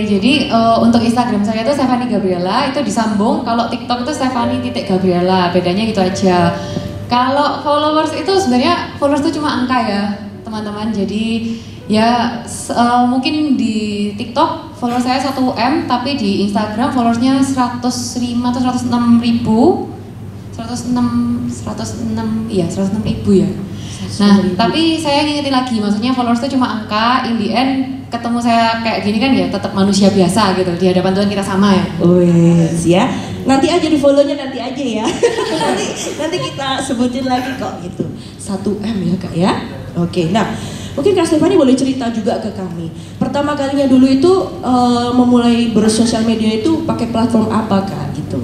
jadi untuk Instagram saya itu Stephanie Gabriela, itu disambung. Kalau TikTok itu Stephanie.Gabriela, bedanya gitu aja. Kalau followers itu sebenarnya followers itu cuma angka ya teman-teman. Jadi ya mungkin di TikTok followers saya 1M, tapi di Instagram followersnya 105 atau 106 ribu. 106 ribu ya. Nah, tapi saya ngingetin lagi, maksudnya followers itu cuma angka, in the end ketemu saya kayak gini kan ya tetap manusia biasa gitu, di hadapan Tuhan kita sama ya. Wes ya, nanti aja di follow-nya nanti aja ya. nanti kita sebutin lagi kok gitu. 1M ya Kak ya. Oke, nah mungkin Kak Stephanie boleh cerita juga ke kami. Pertama kalinya dulu itu memulai bersosial media itu pakai platform apa Kak gitu?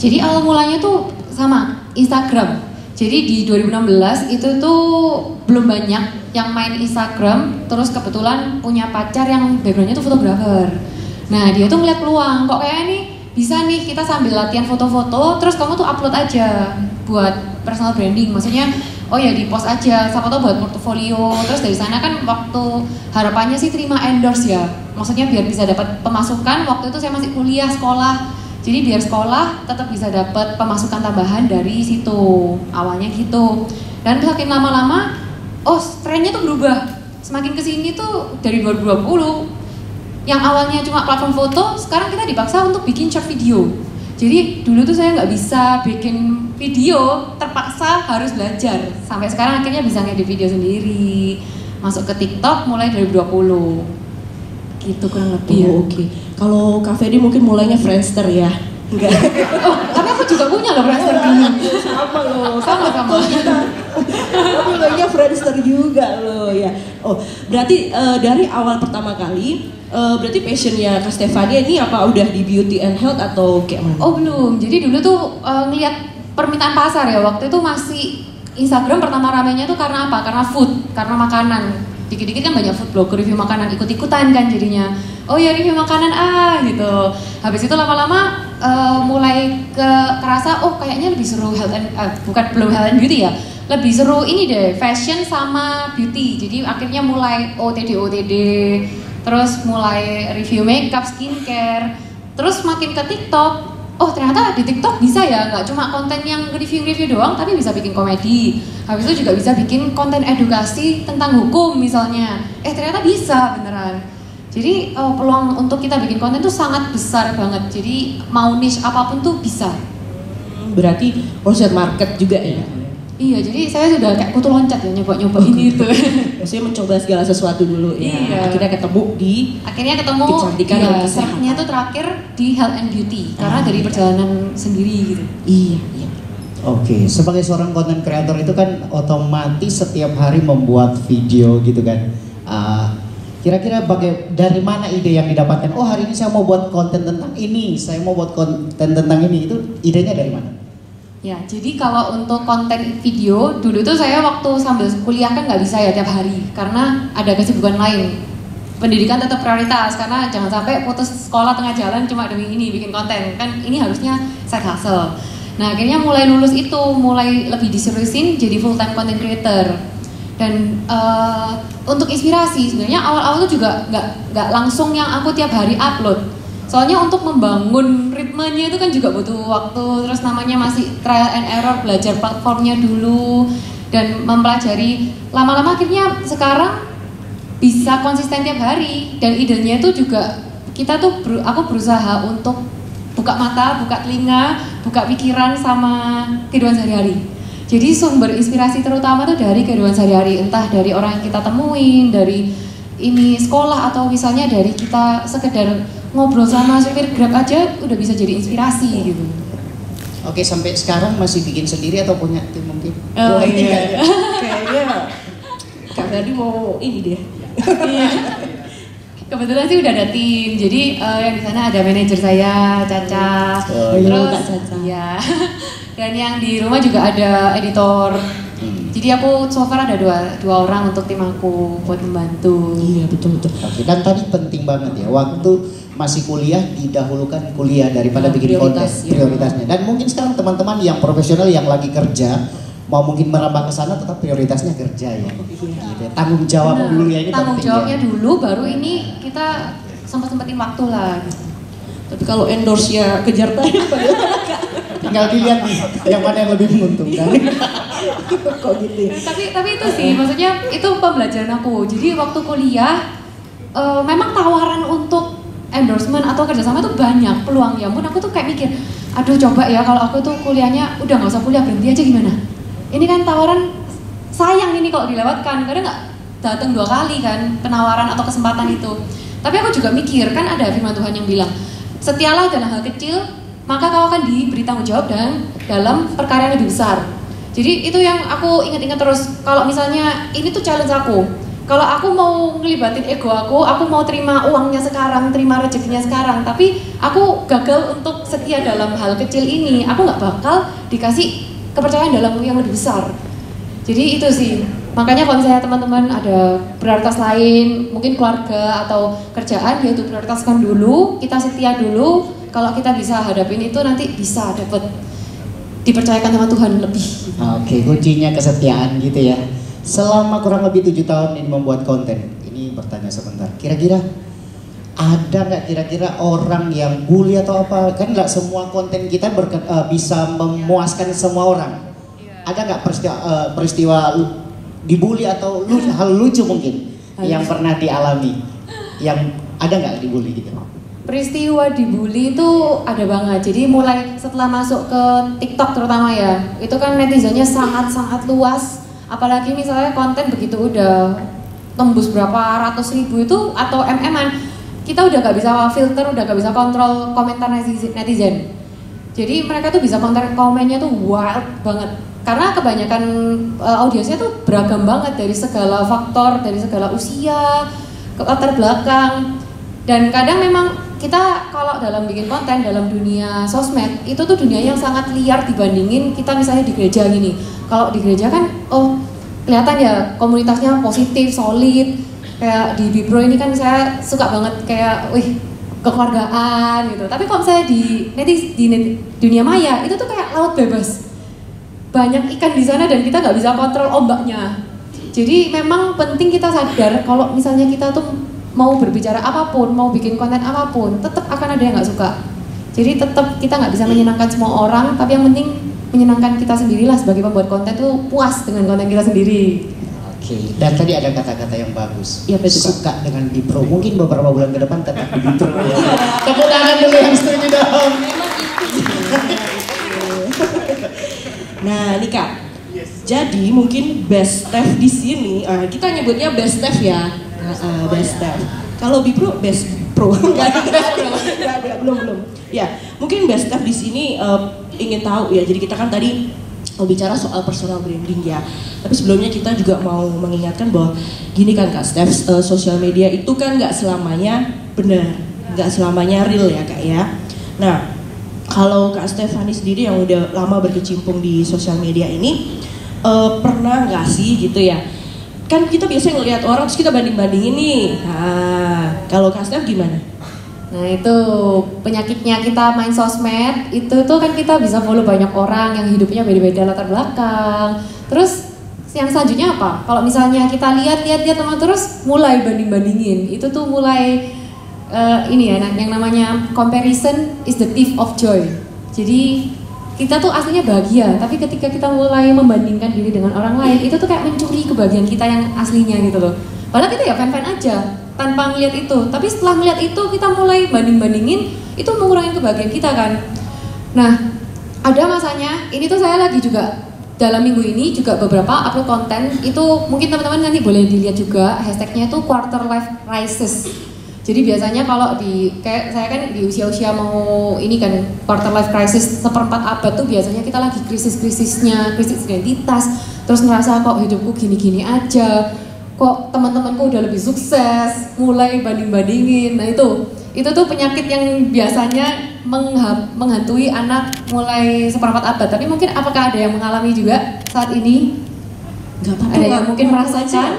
Jadi awal mulanya tuh sama Instagram. Jadi di 2016 itu tuh belum banyak yang main Instagram, terus kebetulan punya pacar yang backgroundnya tuh fotografer. Nah dia tuh ngeliat peluang, kok kayak nih bisa nih kita sambil latihan foto-foto, terus kamu tuh upload aja buat personal branding, maksudnya oh ya di post aja, siapa tau buat portofolio. Terus dari sana kan waktu harapannya sih terima endorse ya, maksudnya biar bisa dapat pemasukan. Waktu itu saya masih kuliah sekolah. Jadi biar sekolah tetap bisa dapat pemasukan tambahan dari situ, awalnya gitu. Dan makin lama-lama, oh trennya tuh berubah. Semakin kesini tuh dari 2020, yang awalnya cuma platform foto, sekarang kita dipaksa untuk bikin short video. Jadi dulu tuh saya nggak bisa bikin video, terpaksa harus belajar. Sampai sekarang akhirnya bisa ngedit video sendiri, masuk ke TikTok mulai dari 2020. Gitu kurang lebih. Oh, oke. Kalau Kak Ferry mungkin mulainya Friendster ya? Enggak. Oh, tapi aku juga punya loh Friendster dulu. Sama loh. Sama-sama. Aku mulainya Friendster juga loh ya. Oh, berarti dari awal pertama kali, berarti passionnya Kak Stephanie ini apa udah di beauty and health atau kayak mana? Oh belum. Jadi dulu tuh ngelihat permintaan pasar ya. Waktu itu masih Instagram pertama ramenya tuh karena apa? Karena food, karena makanan. Dikit-dikit kan banyak food blogger review makanan, ikut-ikutan kan jadinya. Oh ya review makanan gitu. Habis itu lama-lama mulai kerasa oh kayaknya lebih seru health and belum health and beauty ya. Lebih seru ini deh, fashion sama beauty. Jadi akhirnya mulai OTD, terus mulai review makeup, skincare. Terus makin ke TikTok. Oh ternyata di TikTok bisa ya, nggak cuma konten yang review doang, tapi bisa bikin komedi. Habis itu juga bisa bikin konten edukasi tentang hukum misalnya. Ternyata bisa beneran. Jadi peluang untuk kita bikin konten tuh sangat besar banget. Jadi mau niche apapun tuh bisa. Berarti konsep market juga ya? Iya, jadi saya sudah kayak kutu loncat ya nyoba ini tuh. Maksudnya mencoba segala sesuatu dulu ya. Iya. Akhirnya ketemu kecantikan dan kesehatan. Serahnya tuh terakhir di health and beauty karena dari perjalanan sendiri gitu. Iya. Oke, sebagai seorang content creator itu kan otomatis setiap hari membuat video gitu kan. Kira-kira dari mana ide yang didapatkan? Oh hari ini saya mau buat konten tentang ini, saya mau buat konten tentang ini. Itu idenya dari mana? Ya, jadi kalau untuk konten video, dulu tuh saya waktu sambil kuliah kan nggak bisa ya tiap hari karena ada kesibukan lain. Pendidikan tetap prioritas karena jangan sampai putus sekolah tengah jalan cuma demi ini bikin konten. Kan ini harusnya side hustle. Nah, akhirnya mulai lulus itu, mulai lebih diseriusin jadi full time content creator. Dan untuk inspirasi sebenarnya awal-awal tuh juga nggak langsung yang aku tiap hari upload. Soalnya untuk membangun ritmenya itu kan juga butuh waktu, terus namanya masih trial and error, belajar platformnya dulu dan mempelajari. Lama-lama akhirnya sekarang bisa konsisten tiap hari dan idenya itu juga aku berusaha untuk buka mata, buka telinga, buka pikiran sama kehidupan sehari-hari. Jadi sumber inspirasi terutama tuh dari kehidupan sehari-hari, entah dari orang yang kita temuin, dari ini sekolah atau misalnya dari kita sekedar ngobrol sama supir Grab aja udah bisa jadi inspirasi gitu. Oke, sampai sekarang masih bikin sendiri atau punya tim mungkin? Oh iya, kayaknya Kak Ferdy mau ini deh. Iya. Kebetulan sih udah ada tim, jadi yang di sana ada manajer saya, Caca, terus Kak Caca. Iya. Dan yang di rumah juga ada editor. Jadi aku so far ada dua orang untuk tim aku buat membantu. Iya betul. Oke, dan tadi penting banget ya, waktu masih kuliah didahulukan kuliah daripada bikin konten prioritasnya. Dan mungkin sekarang teman-teman yang profesional yang lagi kerja mau mungkin merambah ke sana tetap prioritasnya kerja ya. Gitu. Tanggung jawab dulu ya ini tanggung penting jawabnya ya. dulu baru ini kita sempetin waktu lah gitu. Tapi kalau endorse-nya kejar tayang bagaimana Kak? Tinggal dilihat nih yang mana yang lebih menguntungkan. Kok gitu ya? Tapi itu sih, maksudnya itu pembelajaran aku. Jadi waktu kuliah, memang tawaran untuk endorsement atau kerjasama tuh banyak peluang. Ya ampun, aku tuh kayak mikir, aduh coba ya kalau aku tuh kuliahnya udah nggak usah kuliah, berhenti aja gimana? Ini kan tawaran sayang ini kalau dilewatkan, kadang nggak datang 2 kali kan penawaran atau kesempatan itu. Tapi aku juga mikir, kan ada firman Tuhan yang bilang, setialah dalam hal kecil, maka kau akan diberi tanggung jawab dan dalam perkara yang lebih besar. Jadi itu yang aku ingat-ingat terus. Kalau misalnya ini tuh challenge aku. Kalau aku mau ngelibatin ego aku mau terima uangnya sekarang, terima rezekinya sekarang, tapi aku gagal untuk setia dalam hal kecil ini, aku nggak bakal dikasih kepercayaan dalam yang lebih besar. Jadi itu sih. Makanya kalau misalnya teman-teman ada prioritas lain, mungkin keluarga atau kerjaan, ya itu prioritaskan dulu, kita setia dulu. Kalau kita bisa hadapin itu nanti bisa dapat dipercayakan sama Tuhan lebih. Oke, kuncinya kesetiaan gitu ya. Selama kurang lebih 7 tahun ini membuat konten, ini bertanya sebentar, kira-kira ada nggak kira-kira orang yang bully atau apa? Kan nggak semua konten kita bisa memuaskan semua orang. Ada nggak peristiwa dibully atau hal lucu mungkin yang pernah dialami, yang ada nggak dibully gitu? Peristiwa dibully itu ada banget. Jadi mulai setelah masuk ke TikTok terutama ya, itu kan netizennya sangat-sangat luas. Apalagi misalnya konten begitu udah tembus berapa ratus ribu itu atau MM-an, kita udah gak bisa filter, udah gak bisa kontrol komentar netizen. Jadi mereka tuh bisa komennya tuh wild banget. Karena kebanyakan audiensnya tuh beragam banget dari segala faktor, dari segala usia, latar belakang. Dan kadang memang kita kalau dalam bikin konten dalam dunia sosmed itu tuh dunia yang sangat liar dibandingin kita misalnya di gereja gini. Kalau di gereja kan kelihatan ya komunitasnya positif, solid. Kayak di Bibro ini kan saya suka banget kayak kekeluargaan gitu. Tapi kalau misalnya di dunia maya itu tuh kayak laut bebas. Banyak ikan di sana dan kita nggak bisa kontrol ombaknya. Jadi memang penting kita sadar kalau misalnya kita tuh mau berbicara apapun, mau bikin konten apapun, tetap akan ada yang nggak suka. Jadi tetap kita nggak bisa menyenangkan semua orang, tapi yang penting menyenangkan kita sendirilah sebagai pembuat konten tuh puas dengan konten kita sendiri. Oke, dan tadi ada kata-kata yang bagus. Iya, betul. Suka dengan Bipro. Mungkin beberapa bulan ke depan tetap di Bipro ya. Tepuk tangan dulu yang setuju dong. Nah, ini Kak. Jadi mungkin best Steph di sini, kita nyebutnya best Steph ya. Best Steph. Kalau Bipro best pro. Enggak ada, belum. Ya, mungkin best Steph di sini ingin tahu ya. Jadi kita kan tadi bicara soal personal branding ya. Tapi sebelumnya kita juga mau mengingatkan bahwa gini kan Kak Steph, sosial media itu kan nggak selamanya benar, nggak selamanya real ya Kak ya. Nah, kalau Kak Stephanie sendiri yang udah lama berkecimpung di sosial media ini, pernah nggak sih gitu ya? Kan kita biasanya ngelihat orang terus kita banding-bandingin nih. Nah, kalau Kak Steph gimana? Nah itu penyakitnya kita main sosmed, itu tuh kan kita bisa follow banyak orang yang hidupnya beda-beda latar belakang. Terus yang selanjutnya apa? Kalau misalnya kita lihat teman terus mulai banding-bandingin, itu tuh mulai ini ya yang namanya comparison is the thief of joy. Jadi kita tuh aslinya bahagia, tapi ketika kita mulai membandingkan diri dengan orang lain, itu tuh kayak mencuri kebahagiaan kita yang aslinya gitu loh. Padahal kita ya fan-fan aja tanpa ngeliat itu, tapi setelah ngeliat itu kita mulai banding-bandingin, itu mengurangi kebahagiaan kita kan. Nah, ada masanya, ini tuh saya lagi juga dalam minggu ini juga beberapa upload konten, itu mungkin teman-teman nanti boleh dilihat juga, hashtagnya itu quarter life crisis. Jadi biasanya kalau kayak saya kan di usia-usia mau ini kan quarter life crisis seperempat abad tuh biasanya kita lagi krisis identitas, terus ngerasa kok hidupku gini-gini aja, kok teman-temanku udah lebih sukses, mulai banding-bandingin. Nah itu tuh penyakit yang biasanya menghantui anak mulai seperempat abad. Tapi mungkin apakah ada yang mengalami juga saat ini? Gak apa-apa. Ada yang mungkin merasakan?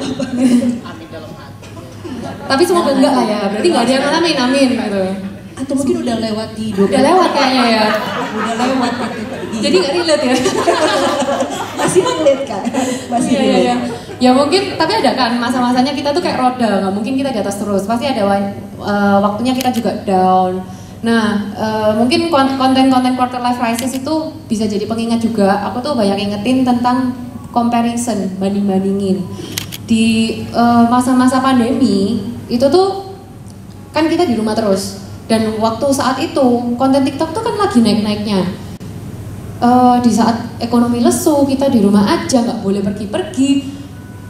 Tapi semoga enggak lah ya, berarti nggak ada yang ngalamin, amin gitu. Atau mungkin udah lewat di hidup. Udah lewat kayaknya ya. Udah lewat gitu. Jadi nggak relate ya. Masih relate kan? Masih Iya, iya, relate. iya. Ya mungkin, tapi ada kan masa-masanya kita tuh kayak roda, nggak mungkin kita di atas terus. Pasti ada waktunya kita juga down. Nah, mungkin konten-konten quarter life crisis itu bisa jadi pengingat juga. Aku tuh banyak ingetin tentang comparison, banding-bandingin. Di masa-masa pandemi, itu tuh kan kita di rumah terus. Dan waktu saat itu, konten TikTok tuh kan lagi naik-naiknya. Di saat ekonomi lesu, kita di rumah aja, nggak boleh pergi-pergi.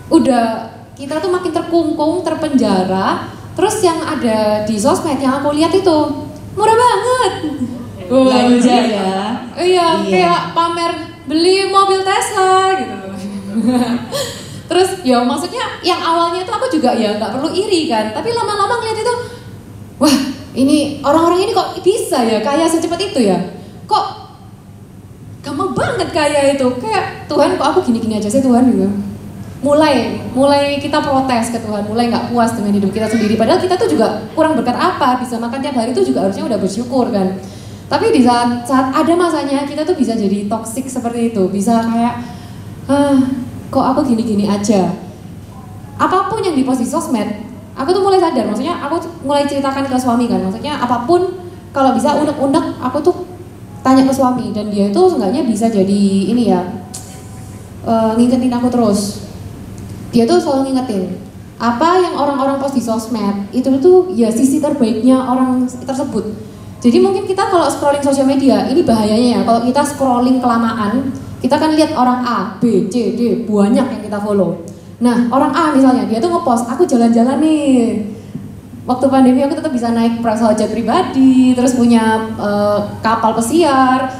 Udah, kita tuh makin terkungkung, terpenjara. Terus yang ada di sosmed yang aku lihat itu murah banget. Belanja ya. Iya, kayak pamer beli mobil Tesla gitu. Terus ya maksudnya yang awalnya itu aku juga ya nggak perlu iri kan, tapi lama-lama ngeliat itu, wah ini orang-orang ini kok bisa ya kaya secepat itu ya, kok gampang banget kaya itu, kayak Tuhan kok aku gini-gini aja sih Tuhan gitu. Mulai kita protes ke Tuhan, mulai nggak puas dengan hidup kita sendiri, padahal kita tuh juga kurang berkat apa, bisa makan tiap hari itu juga harusnya udah bersyukur kan. Tapi di saat ada masanya kita tuh bisa jadi toksik seperti itu, bisa kayak kok aku gini-gini aja. Apapun yang dipost di sosmed, aku tuh mulai sadar, maksudnya aku mulai ceritakan ke suami kan, maksudnya apapun kalau bisa unek-unek aku tuh tanya ke suami, dan dia itu seenggaknya bisa jadi ini ya, ngingetin aku terus. Dia tuh selalu ngingetin apa yang orang-orang post di sosmed itu tuh ya sisi terbaiknya orang tersebut. Jadi mungkin kita kalau scrolling sosial media, ini bahayanya ya, kalau kita scrolling kelamaan, kita kan lihat orang A, B, C, D, banyak yang kita follow. Nah, orang A misalnya, dia tuh ngepost, aku jalan-jalan nih. Waktu pandemi aku tetap bisa naik private jet pribadi, terus punya kapal pesiar.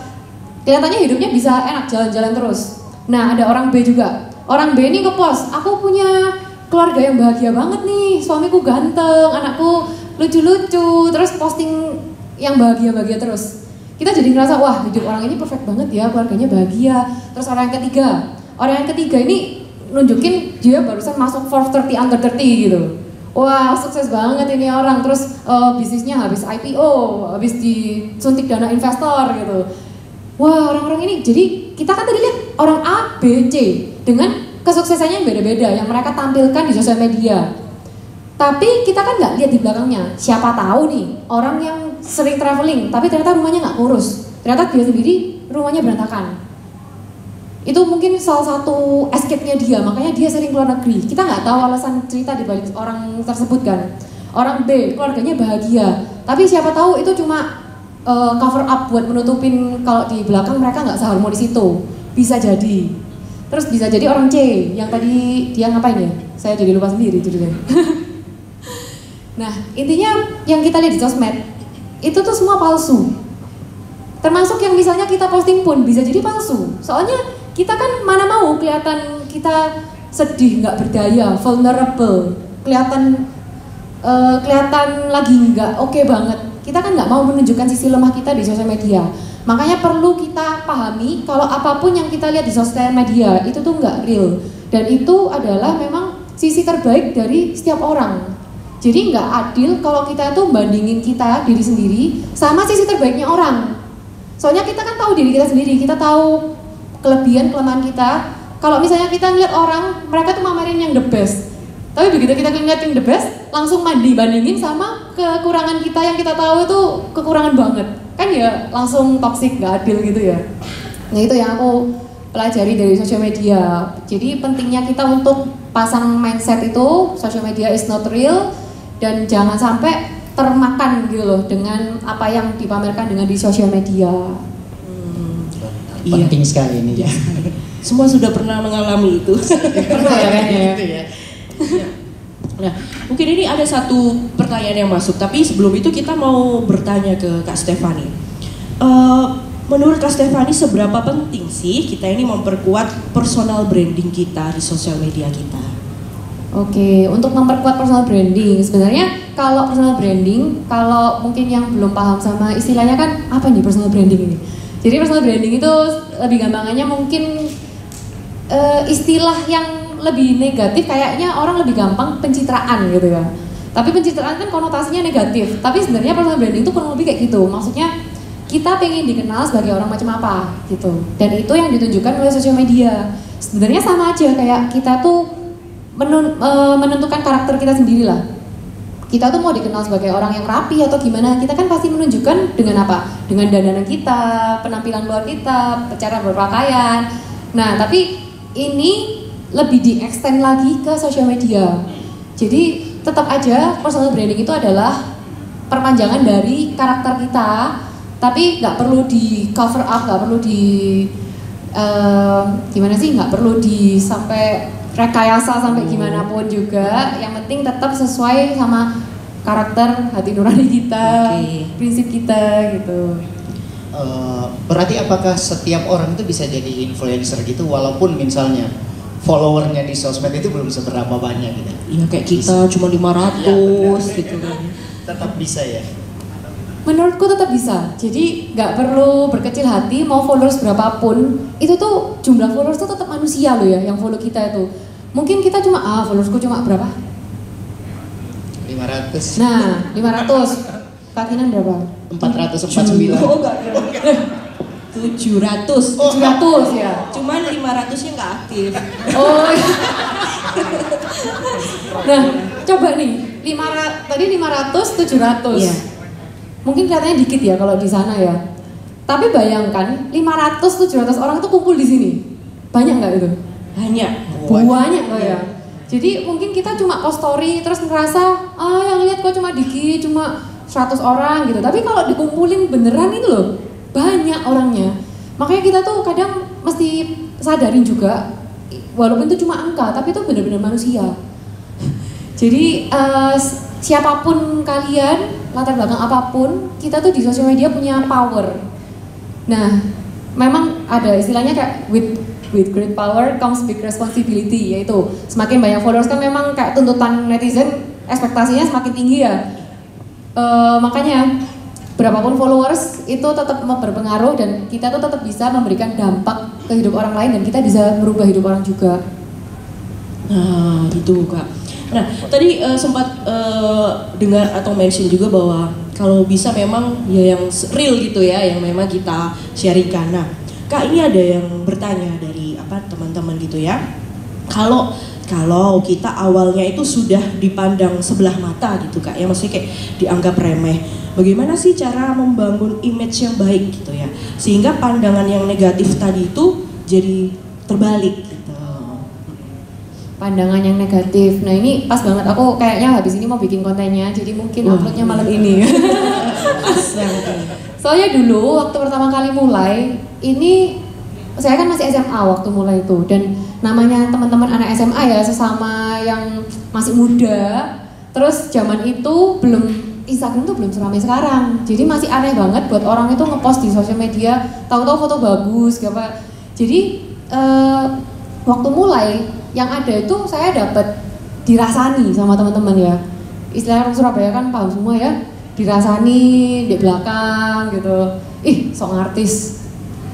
Kelihatannya hidupnya bisa enak, jalan-jalan terus. Nah, ada orang B juga. Orang B ini ngepost, aku punya keluarga yang bahagia banget nih, suamiku ganteng, anakku lucu-lucu, terus posting yang bahagia-bahagia terus. Kita jadi ngerasa, wah hidup orang ini perfect banget ya, keluarganya bahagia. Terus orang yang ketiga ini nunjukin dia barusan masuk Forbes 30 under 30 gitu. Wah sukses banget ini orang, terus bisnisnya habis IPO, habis disuntik dana investor gitu. Wah orang-orang ini, jadi kita kan tadi lihat orang A, B, C dengan kesuksesannya yang beda-beda yang mereka tampilkan di sosial media. Tapi kita kan nggak lihat di belakangnya, siapa tahu nih orang yang sering traveling tapi ternyata rumahnya nggak kurus, ternyata dia sendiri rumahnya berantakan. Itu mungkin salah satu escape-nya dia, makanya dia sering keluar negeri. Kita nggak tahu alasan cerita di balik orang tersebut kan. Orang B, keluarganya bahagia, tapi siapa tahu itu cuma cover up buat menutupin kalau di belakang mereka nggak seharmonis itu. Bisa jadi. Terus bisa jadi orang C, yang tadi dia ngapain ya? Saya jadi lupa sendiri judulnya. Nah, intinya yang kita lihat di sosmed itu tuh semua palsu. Termasuk yang misalnya kita posting pun bisa jadi palsu. Soalnya kita kan mana mau kelihatan kita sedih, nggak berdaya, vulnerable, kelihatan lagi nggak oke banget. Kita kan nggak mau menunjukkan sisi lemah kita di sosial media. Makanya perlu kita pahami kalau apapun yang kita lihat di sosial media itu tuh nggak real. Dan itu adalah memang sisi terbaik dari setiap orang. Jadi nggak adil kalau kita tuh bandingin diri sendiri sama sisi terbaiknya orang. Soalnya kita kan tahu diri kita sendiri, kita tahu kelebihan kelemahan kita. Kalau misalnya kita ngeliat orang, mereka tuh mamerin yang the best. Tapi begitu kita ngeliat yang the best, langsung bandingin sama kekurangan kita yang kita tahu itu kekurangan banget. Kan ya langsung toxic, nggak adil gitu ya. Nah itu yang aku pelajari dari sosial media. Jadi pentingnya kita untuk pasang mindset itu, social media is not real. Dan jangan sampai termakan gitu loh dengan apa yang dipamerkan dengan di sosial media. Penting sekali ini ya. Semua sudah pernah mengalami itu. Pernah ya kayaknya ya. Gitu ya. Nah, mungkin ini ada satu pertanyaan yang masuk, tapi sebelum itu kita mau bertanya ke Kak Stefani. Menurut Kak Stefani, seberapa penting sih kita ini memperkuat personal branding kita di sosial media kita? Oke, untuk memperkuat personal branding, sebenarnya kalau personal branding, kalau mungkin yang belum paham sama istilahnya kan apa nih personal branding ini? Jadi personal branding itu lebih gampangannya mungkin istilah yang lebih negatif, kayaknya orang lebih gampang pencitraan gitu ya. Tapi pencitraan kan konotasinya negatif, tapi sebenarnya personal branding itu kurang lebih kayak gitu. Maksudnya kita pengen dikenal sebagai orang macam apa gitu. Dan itu yang ditunjukkan oleh sosial media. Sebenarnya sama aja kayak kita tuh menentukan karakter kita sendiri lah. Kita tuh mau dikenal sebagai orang yang rapi atau gimana, kita kan pasti menunjukkan dengan apa? Dengan dandanan kita, penampilan luar kita, cara berpakaian. Nah, tapi ini lebih di-extend lagi ke sosial media. Jadi tetap aja personal branding itu adalah perpanjangan dari karakter kita, tapi nggak perlu di cover up, nggak perlu di gimana sih, nggak perlu di sampai rekayasa sampai gimana pun juga. Yang penting tetap sesuai sama karakter hati nurani kita, prinsip kita gitu. Berarti apakah setiap orang itu bisa jadi influencer gitu walaupun misalnya followernya di sosmed itu belum seberapa banyak gitu? Iya kayak kita cuma 500 gitu kan. Tetap bisa ya? Menurutku tetap bisa. Jadi nggak perlu berkecil hati, mau followers berapapun, itu tuh jumlah followers tuh tetap manusia loh ya yang follow kita itu. Mungkin kita cuma followersku cuma berapa? 500. Nah, 500. Kakinan berapa? 449. Oh enggak. 700. 700 ya. Cuman 500-nya nggak aktif. Oh. Iya. Nah, coba nih, tadi 500, 700. Iya. Mungkin kelihatannya dikit ya kalau di sana ya. Tapi bayangkan 500, 700 orang tuh kumpul di sini. Banyak nggak itu? Banyak. Banyak loh ya. Jadi mungkin kita cuma post story terus ngerasa yang lihat kok cuma dikit, cuma 100 orang gitu. Tapi kalau dikumpulin beneran itu loh, banyak orangnya. Makanya kita tuh kadang mesti sadarin juga, walaupun itu cuma angka, tapi itu bener-bener manusia. Jadi siapapun kalian, latar belakang apapun, kita tuh di sosial media punya power. Nah, memang ada istilahnya kayak with great power comes big responsibility, yaitu semakin banyak followers kan memang kayak tuntutan netizen, ekspektasinya semakin tinggi ya. Makanya berapapun followers itu tetap berpengaruh dan kita tuh tetap bisa memberikan dampak ke hidup orang lain dan kita bisa merubah hidup orang juga. Nah, gitu Kak. Nah, tadi sempat dengar atau mention juga bahwa kalau bisa memang ya yang real gitu ya, yang memang kita sharingkan. Nah, Kak, ini ada yang bertanya dari teman-teman gitu ya. Kalau kita awalnya itu sudah dipandang sebelah mata gitu Kak, ya maksudnya kayak dianggap remeh. Bagaimana sih cara membangun image yang baik gitu ya, sehingga pandangan yang negatif tadi itu jadi terbalik gitu. Pandangan yang negatif. Nah ini pas banget, aku kayaknya habis ini mau bikin kontennya, jadi mungkin uploadnya malam ini. Soalnya dulu waktu pertama kali mulai, ini saya kan masih SMA waktu mulai itu, dan namanya teman-teman anak SMA ya, sesama yang masih muda, terus zaman itu Instagram tuh belum seramai sekarang, jadi masih aneh banget buat orang itu ngepost di sosial media, tahu-tahu foto bagus, gitu. Jadi waktu mulai yang ada itu saya dapat dirasani sama teman-teman ya, istilah orang Surabaya kan paham semua ya, dirasani di belakang gitu, sok artis,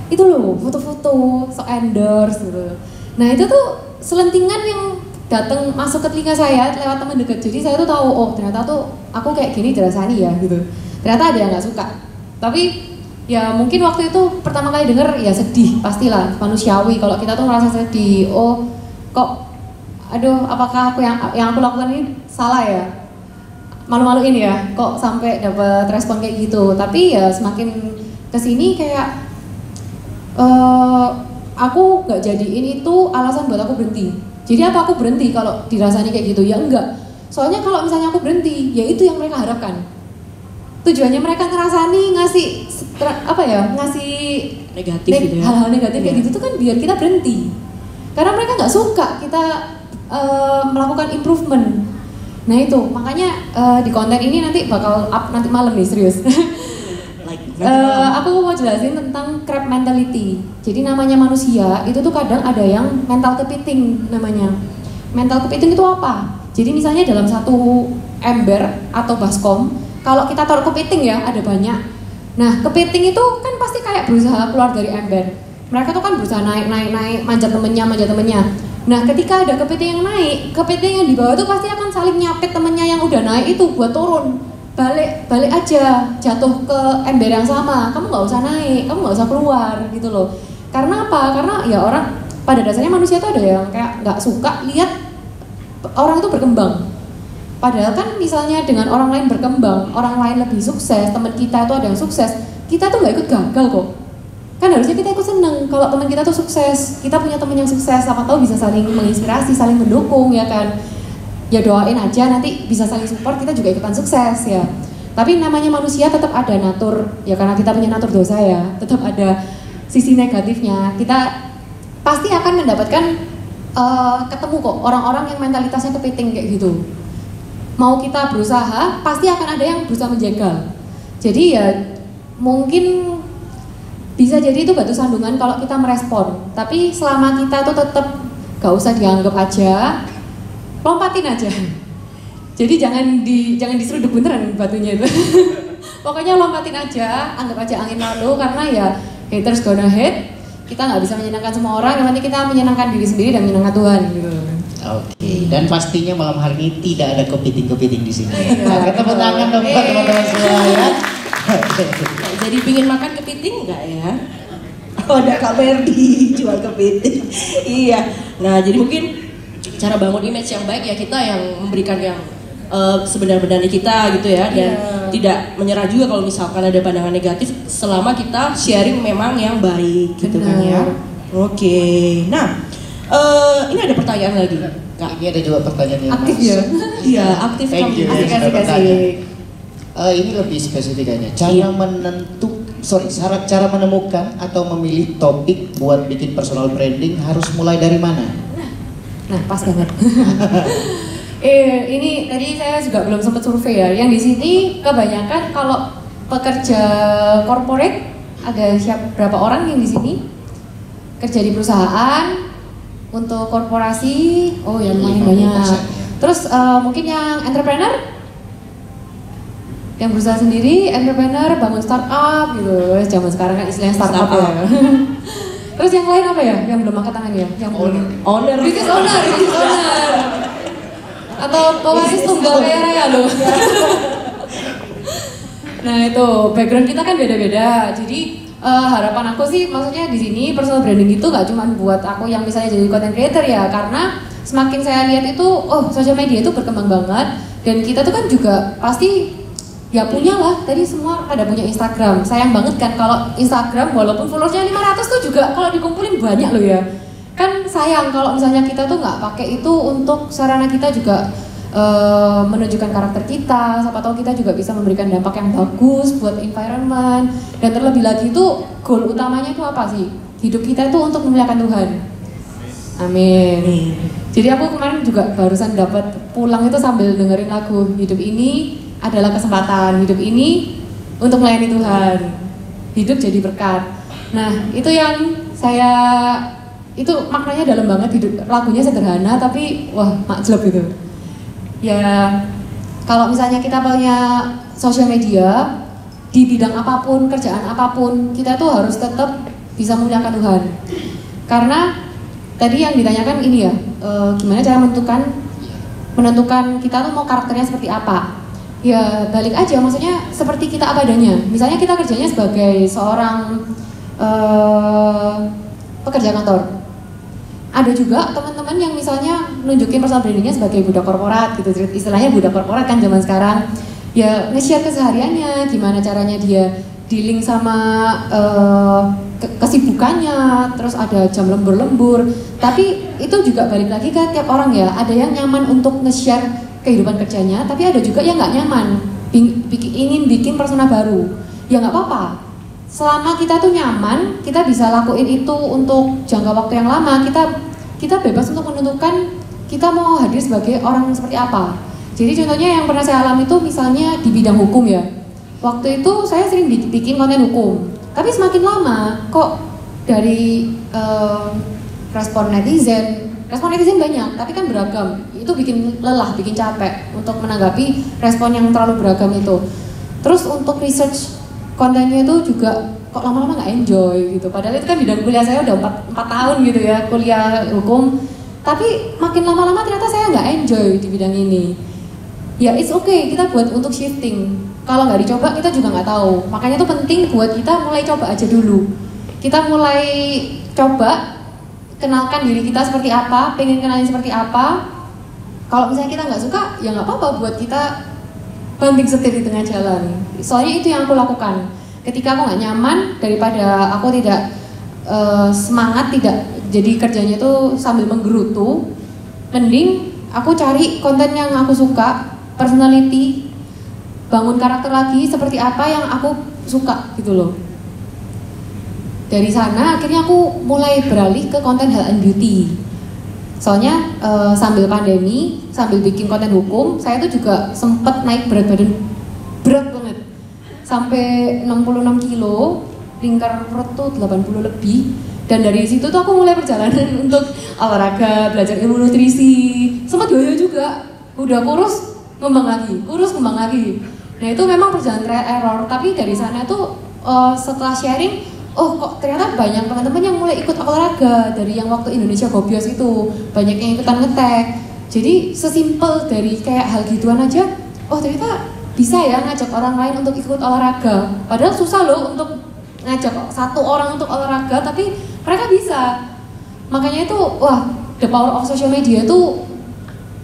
itu loh foto-foto, sok endorse gitu. Nah itu tuh selentingan yang datang masuk ke telinga saya lewat teman dekat, jadi saya tuh tahu, oh ternyata tuh aku kayak gini dirasani ya gitu. Ternyata ada yang nggak suka, tapi ya mungkin waktu itu pertama kali denger ya sedih, pastilah manusiawi kalau kita tuh merasa sedih. Oh kok, aduh apakah yang aku lakukan ini salah ya, malu-maluin ya, kok sampai dapat respon kayak gitu. Tapi ya semakin kesini kayak aku nggak jadiin itu alasan buat aku berhenti. Jadi apa aku berhenti kalau dirasani kayak gitu? Ya enggak. Soalnya kalau misalnya aku berhenti, ya itu yang mereka harapkan. Tujuannya mereka ngerasani, ngasih negatif gitu ya. Hal-hal negatif kayak gitu tuh kan biar kita berhenti. Karena mereka nggak suka kita melakukan improvement. Nah itu makanya di konten ini nanti bakal up nanti malam nih, serius. Aku mau jelasin tentang crab mentality. Jadi namanya manusia itu tuh kadang ada yang mental kepiting namanya. Mental kepiting itu apa? Jadi misalnya dalam satu ember atau baskom, kalau kita taruh kepiting ya ada banyak. Nah kepiting itu kan pasti kayak berusaha keluar dari ember. Mereka tuh kan berusaha naik, manjat temennya. Nah ketika ada kepiting yang naik, kepiting yang di bawah tuh pasti akan saling nyapit temennya yang udah naik itu buat turun. Balik aja, jatuh ke ember yang sama. Kamu nggak usah naik, kamu nggak usah keluar gitu loh. Karena apa? Karena ya orang pada dasarnya manusia tuh ada yang kayak nggak suka lihat orang itu berkembang. Padahal kan misalnya dengan orang lain berkembang, orang lain lebih sukses, teman kita itu ada yang sukses, kita tuh nggak ikut gagal kok. Kan harusnya kita ikut seneng kalau teman kita tuh sukses, kita punya teman yang sukses, apa tahu bisa saling menginspirasi, saling mendukung ya kan. Ya doain aja nanti bisa saling support, kita juga ikutan sukses ya. Tapi namanya manusia tetap ada natur, ya karena kita punya natur dosa ya, tetap ada sisi negatifnya. Kita pasti akan mendapatkan ketemu kok orang-orang yang mentalitasnya kepiting kayak gitu. Mau kita berusaha, pasti akan ada yang berusaha menjegal. Jadi ya mungkin bisa jadi itu batu sandungan kalau kita merespon. Tapi selama kita tuh tetap gak usah dianggap aja, lompatin aja. Jadi jangan diseruduk beneran batunya itu. Pokoknya lompatin aja, anggap aja angin lalu, karena ya haters gonna hate. Kita nggak bisa menyenangkan semua orang, yang penting kita menyenangkan diri sendiri dan menyenangkan Tuhan gitu. Oke, dan pastinya malam hari ini tidak ada kepiting-kepiting di sini. Oke, tepuk tangan dong buat teman-teman semua ya. Jadi pingin makan kepiting nggak ya? Oh, ada Kak Merdi jual kepiting. Iya. Nah, jadi mungkin cara bangun image yang baik ya kita yang memberikan yang sebenar-benarnya kita gitu ya, dan tidak menyerah juga kalau misalkan ada pandangan negatif selama kita sharing memang yang baik gitu kan ya. Oke. Nah, ini ada pertanyaan lagi, Kak. Ini ada juga pertanyaan yang Aktif ya? Iya, aktif Thank you. kami. Asik. Ini lebih spesifikannya. Cara cara menemukan atau memilih topik buat bikin personal branding harus mulai dari mana? Nah, pas banget. Ini tadi saya juga belum sempat survei ya. Yang di sini kebanyakan kalau pekerja corporate ada berapa orang yang di sini kerja di perusahaan untuk korporasi? Oh, yang lumayan banyak. Terus mungkin yang entrepreneur, yang berusaha sendiri, entrepreneur, bangun startup gitu. Zaman sekarang kan istilahnya startup ya. Terus yang lain apa ya? Yang belum angkat tangan ya? Yang Owner. Business owner. Atau pewaris tunggal kaya raya loh. Nah itu background kita kan beda-beda. Jadi harapan aku sih, maksudnya di sini personal branding itu gak cuma buat aku yang misalnya jadi content creator ya, karena semakin saya lihat itu, sosial media itu berkembang banget, dan kita tuh kan juga pasti ya punya lah, tadi semua pada punya Instagram. Sayang banget kan kalau Instagram walaupun followersnya 500 tuh juga kalau dikumpulin banyak loh ya. Kan sayang kalau misalnya kita tuh nggak pakai itu untuk sarana kita juga menunjukkan karakter kita. Siapa tahu kita juga bisa memberikan dampak yang bagus buat environment. Dan terlebih lagi itu goal utamanya itu apa sih? Hidup kita itu untuk memuliakan Tuhan. Amin. Jadi aku kemarin juga barusan dapat pulang itu sambil dengerin lagu Hidup Ini Adalah Kesempatan, hidup ini untuk melayani Tuhan, hidup jadi berkat. Nah itu yang saya, itu maknanya dalam banget, hidup lagunya sederhana tapi wah makjleb gitu. Ya kalau misalnya kita punya sosial media di bidang apapun, kerjaan apapun, kita tuh harus tetap bisa memuliakan Tuhan. Karena tadi yang ditanyakan ini ya, gimana cara menentukan kita tuh mau karakternya seperti apa. Ya balik aja, maksudnya seperti kita apa adanya. Misalnya kita kerjanya sebagai seorang pekerja kantor. Ada juga teman-teman yang misalnya nunjukin personal brandingnya sebagai budak korporat gitu, istilahnya budak korporat kan zaman sekarang. Ya nge-share kesehariannya, gimana caranya dia dealing sama kesibukannya, terus ada jam lembur-lembur. Tapi itu juga balik lagi ke tiap orang ya, ada yang nyaman untuk nge-share kehidupan kerjanya, tapi ada juga yang nggak nyaman, ingin bikin persona baru. Ya nggak apa-apa, selama kita tuh nyaman, kita bisa lakuin itu untuk jangka waktu yang lama. Kita bebas untuk menentukan kita mau hadir sebagai orang seperti apa. Jadi contohnya yang pernah saya alami itu misalnya di bidang hukum ya. Waktu itu saya sering bikin konten hukum, tapi semakin lama kok dari respon netizen banyak, tapi kan beragam. Itu bikin lelah, bikin capek untuk menanggapi respon yang terlalu beragam itu. Terus untuk research kontennya itu juga kok lama-lama nggak enjoy gitu. Padahal itu kan bidang kuliah saya udah 4 tahun gitu ya, kuliah hukum. Tapi makin lama-lama ternyata saya nggak enjoy di bidang ini. Ya it's okay, kita buat untuk shifting. Kalau nggak dicoba kita juga nggak tahu. Makanya itu penting buat kita mulai coba aja dulu. Kita mulai coba kenalkan diri kita seperti apa, pengen kenalin seperti apa. Kalau misalnya kita nggak suka, ya nggak apa-apa buat kita banting setir di tengah jalan. Soalnya itu yang aku lakukan. Ketika aku nggak nyaman, daripada aku tidak semangat, tidak jadi kerjanya itu sambil menggerutu, mending aku cari konten yang aku suka, personality, bangun karakter lagi seperti apa yang aku suka gitu loh. Dari sana akhirnya aku mulai beralih ke konten health and beauty. Soalnya sambil pandemi, sambil bikin konten hukum, saya tuh juga sempat naik berat badan berat banget. Sampai 66 kilo, lingkar perut tuh 80 lebih. Dan dari situ tuh aku mulai perjalanan untuk olahraga, belajar ilmu nutrisi. Sempat yoyo juga, udah kurus, ngembang lagi, kurus, ngembang lagi. Nah itu memang perjalanan trial error, tapi dari sana tuh setelah sharing, oh kok ternyata banyak teman-teman yang mulai ikut olahraga. Dari yang waktu Indonesia Gobios itu, banyak yang ikutan ngetek. Jadi sesimpel dari kayak hal gituan aja, oh ternyata bisa ya ngajak orang lain untuk ikut olahraga. Padahal susah loh untuk ngajak satu orang untuk olahraga, tapi mereka bisa. Makanya itu, wah, the power of social media itu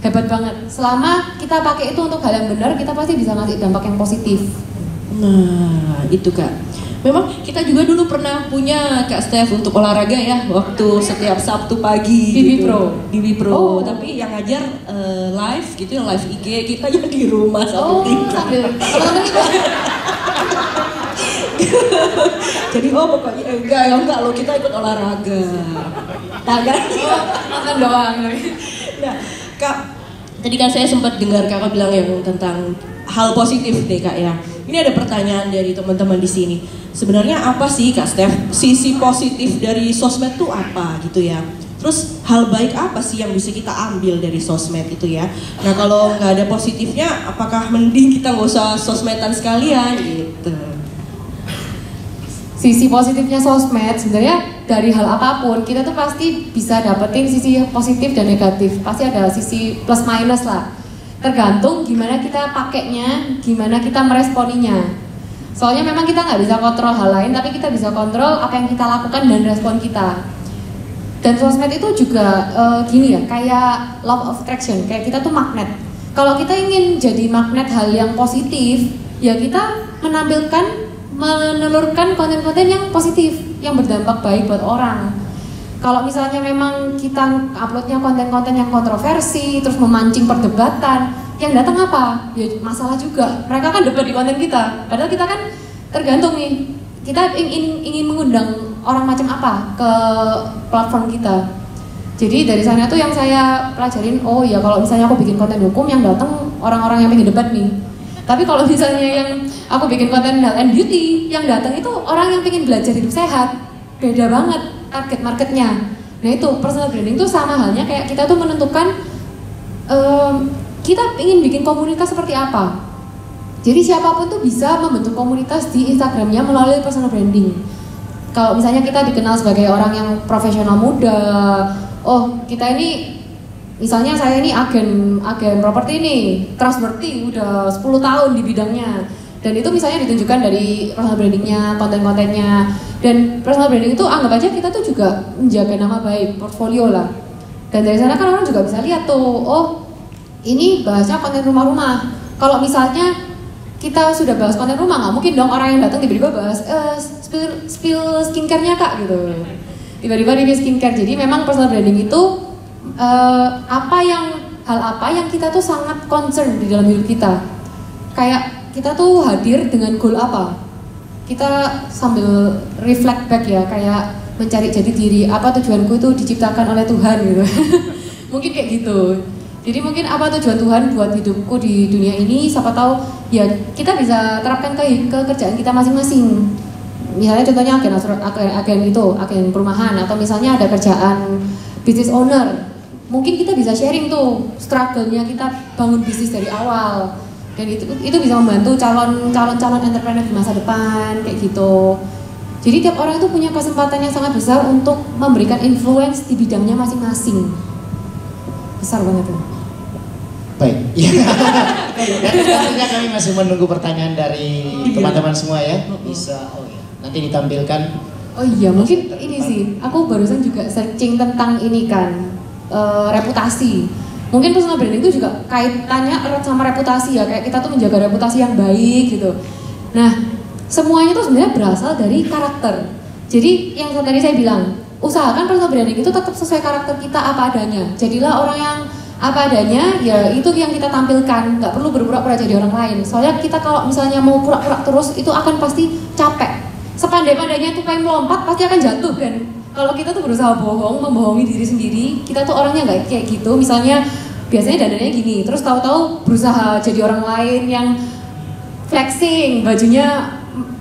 hebat banget. Selama kita pakai itu untuk hal yang benar, kita pasti bisa ngasih dampak yang positif. Nah, itu Kak. Memang kita juga dulu pernah punya Kak Steph untuk olahraga ya, waktu setiap Sabtu pagi di gitu. Bipro. Di Bipro. Oh. Tapi yang ngajar live gitu, yang live IG, kita yang di rumah sambil tinggal. Sambil teman-teman itu. Jadi pokoknya enggak lo, kita ikut olahraga. Tangan. Makan doang. Nah, Kak, tadi kan saya sempat dengar Kakak bilang yang tentang hal positif deh Kak ya. Ini ada pertanyaan dari teman-teman di sini. Sebenarnya apa sih Kak Steph, sisi positif dari sosmed tuh apa gitu ya? Terus hal baik apa sih yang bisa kita ambil dari sosmed itu ya? Nah kalau nggak ada positifnya, apakah mending kita nggak usah sosmedan sekalian gitu? Sisi positifnya sosmed sebenarnya dari hal apapun kita tuh pasti bisa dapetin sisi positif dan negatif. Pasti ada sisi plus minus lah. Tergantung gimana kita pakainya, gimana kita meresponinya. Soalnya memang kita nggak bisa kontrol hal lain, tapi kita bisa kontrol apa yang kita lakukan dan respon kita. Dan sosmed itu juga gini ya, kayak law of attraction, kayak kita tuh magnet. Kalau kita ingin jadi magnet hal yang positif, ya kita menelurkan konten-konten yang positif, yang berdampak baik buat orang. Kalau misalnya memang kita uploadnya konten-konten yang kontroversi, terus memancing perdebatan, yang datang apa? Ya masalah juga. Mereka kan debat di konten kita, padahal kita kan tergantung nih. Kita ingin mengundang orang macam apa ke platform kita. Jadi dari sana tuh yang saya pelajarin, oh ya kalau misalnya aku bikin konten hukum, yang datang orang-orang yang pengen debat nih. Tapi kalau misalnya yang aku bikin konten health and beauty, yang datang itu orang yang pengen belajar hidup sehat. Beda banget target marketnya. Nah itu personal branding itu sama halnya kayak kita tuh menentukan kita ingin bikin komunitas seperti apa. Jadi siapapun tuh bisa membentuk komunitas di Instagramnya melalui personal branding. Kalau misalnya kita dikenal sebagai orang yang profesional muda, oh kita ini, misalnya saya ini agen properti nih, trustworthy, udah 10 tahun di bidangnya. Dan itu misalnya ditunjukkan dari personal brandingnya, konten-kontennya. Dan personal branding itu anggap aja kita tuh juga menjaga nama baik, portfolio lah. Dan dari sana kan orang juga bisa lihat tuh, oh ini bahasnya konten rumah-rumah. Kalau misalnya kita sudah bahas konten rumah, nggak mungkin dong orang yang datang tiba-tiba bahas spill skincare-nya Kak gitu. Tiba-tiba review skincare. Jadi memang personal branding itu hal apa yang kita tuh sangat concern di dalam hidup kita. Kayak kita tuh hadir dengan goal apa? Kita sambil reflect back ya, kayak mencari jati diri, apa tujuanku itu diciptakan oleh Tuhan gitu. Mungkin kayak gitu. Jadi mungkin apa tujuan Tuhan buat hidupku di dunia ini, siapa tahu ya kita bisa terapkan ke kerjaan kita masing-masing. Misalnya contohnya agen perumahan, atau misalnya ada kerjaan business owner. Mungkin kita bisa sharing tuh struggle-nya kita bangun bisnis dari awal. Dan itu bisa membantu calon entrepreneur di masa depan kayak gitu. Jadi tiap orang itu punya kesempatan yang sangat besar untuk memberikan influence di bidangnya masing-masing. Besar banget tuh. Baik. Tentunya kami masih menunggu pertanyaan dari teman-teman semua ya. Bisa nanti ditampilkan Oh iya, mungkin ini sih. Aku barusan juga searching tentang ini kan, reputasi. Mungkin personal branding itu juga kaitannya erat sama reputasi ya. Kayak kita tuh menjaga reputasi yang baik gitu. Nah, semuanya tuh sebenarnya berasal dari karakter. Jadi yang tadi saya bilang, usahakan personal branding itu tetap sesuai karakter kita apa adanya. Jadilah orang yang apa adanya, ya itu yang kita tampilkan. Nggak perlu berpura-pura jadi orang lain. Soalnya kita kalau misalnya mau pura-pura terus, itu akan pasti capek. Sepandai-pandainya tupai melompat pasti akan jatuh kan. Kalau kita tuh berusaha bohong, membohongi diri sendiri, kita tuh orangnya nggak kayak gitu. Misalnya biasanya dandannya gini, terus tahu-tahu berusaha jadi orang lain yang flexing, bajunya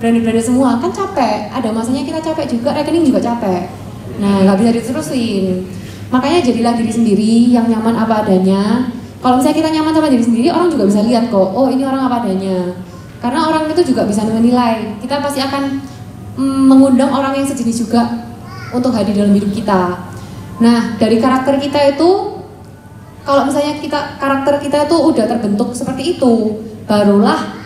branded-branded semua, kan capek. Ada masanya kita capek juga, rekening juga capek. Nah, nggak bisa diterusin. Makanya jadilah diri sendiri yang nyaman apa adanya. Kalau misalnya kita nyaman sama diri sendiri, orang juga bisa lihat kok, oh ini orang apa adanya. Karena orang itu juga bisa menilai. Kita pasti akan mengundang orang yang sejenis juga untuk hadir dalam hidup kita. Nah, dari karakter kita itu, kalau misalnya karakter kita itu udah terbentuk seperti itu, barulah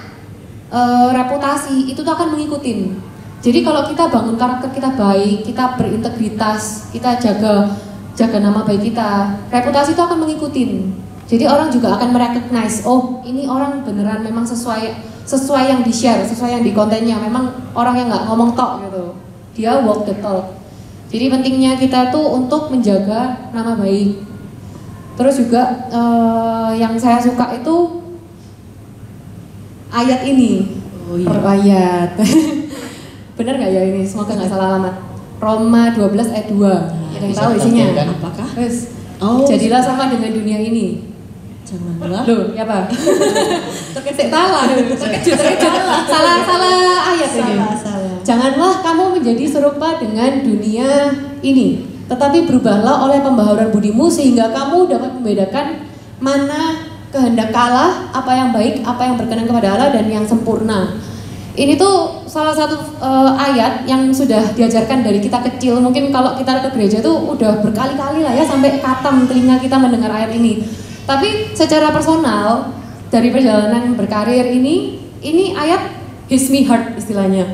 reputasi itu tuh akan mengikutin. Jadi kalau kita bangun karakter kita baik, kita berintegritas, kita jaga nama baik kita, reputasi itu akan mengikutin. Jadi orang juga akan merecognize, oh ini orang beneran memang sesuai yang di-share, sesuai yang di kontennya, memang orang yang nggak ngomong tok gitu, dia walk the talk. Jadi pentingnya kita tuh untuk menjaga nama baik. Terus juga yang saya suka itu ayat ini. Oh iya. Ayat. Bener nggak ya ini? Semoga nggak salah alamat. Roma 12 ayat 2. Ada yang tahu isinya? Apakah? Terus, Oh, jadilah sama dengan dunia ini. janganlah. Loh, ya apa? Terkejut salah. Salah ayat ini. Salah. Janganlah kamu menjadi serupa dengan dunia ini, tetapi berubahlah oleh pembaharuan budimu sehingga kamu dapat membedakan mana kehendak Allah, apa yang baik, apa yang berkenan kepada Allah dan yang sempurna. Ini tuh salah satu ayat yang sudah diajarkan dari kita kecil. Mungkin kalau kita ke gereja tuh udah berkali-kali lah ya, sampai katam telinga kita mendengar ayat ini. Tapi secara personal, dari perjalanan berkarir ini ayat hits me hard istilahnya.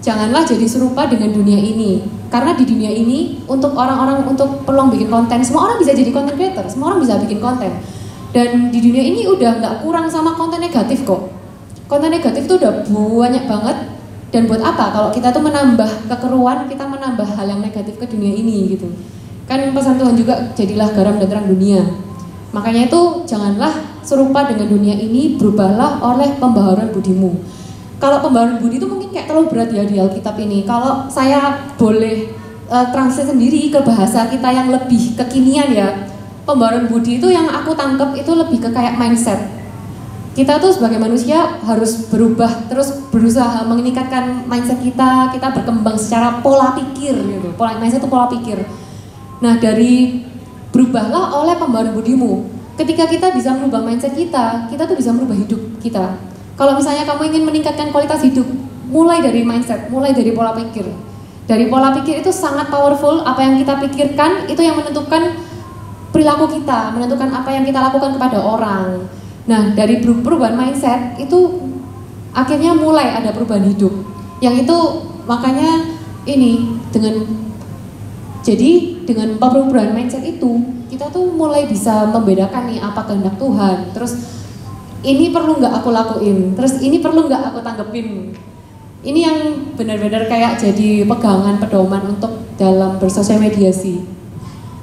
Janganlah jadi serupa dengan dunia ini. Karena di dunia ini, untuk orang-orang, untuk peluang bikin konten, semua orang bisa jadi content creator, semua orang bisa bikin konten. Dan di dunia ini udah nggak kurang sama konten negatif kok. Konten negatif tuh udah banyak banget. Dan buat apa kalau kita tuh menambah kekeruan, kita menambah hal yang negatif ke dunia ini gitu. Kan pesan Tuhan juga, jadilah garam dan terang dunia. Makanya itu janganlah serupa dengan dunia ini, berubahlah oleh pembaharuan budimu. Kalau pembaharuan budi itu mungkin kayak terlalu berat ya di Alkitab ini. Kalau saya boleh translate sendiri ke bahasa kita yang lebih kekinian ya, pembaharuan budi itu yang aku tangkap itu lebih ke kayak mindset. Kita tuh sebagai manusia harus berubah, terus berusaha meningkatkan mindset kita berkembang secara pola pikir gitu. Mindset itu pola pikir. Nah, dari berubahlah oleh pembaharuan budimu. Ketika kita bisa merubah mindset kita tuh bisa merubah hidup kita. Kalau misalnya kamu ingin meningkatkan kualitas hidup, mulai dari mindset, mulai dari pola pikir. Dari pola pikir itu sangat powerful, apa yang kita pikirkan itu yang menentukan perilaku kita, menentukan apa yang kita lakukan kepada orang. Nah, dari perubahan mindset itu akhirnya mulai ada perubahan hidup. Yang itu makanya ini dengan perubahan mindset itu kita tuh mulai bisa membedakan nih apa kehendak Tuhan. Terus ini perlu nggak aku lakuin, terus ini perlu nggak aku tanggepin. Ini yang benar-benar kayak jadi pegangan pedoman untuk dalam bersosial media sih.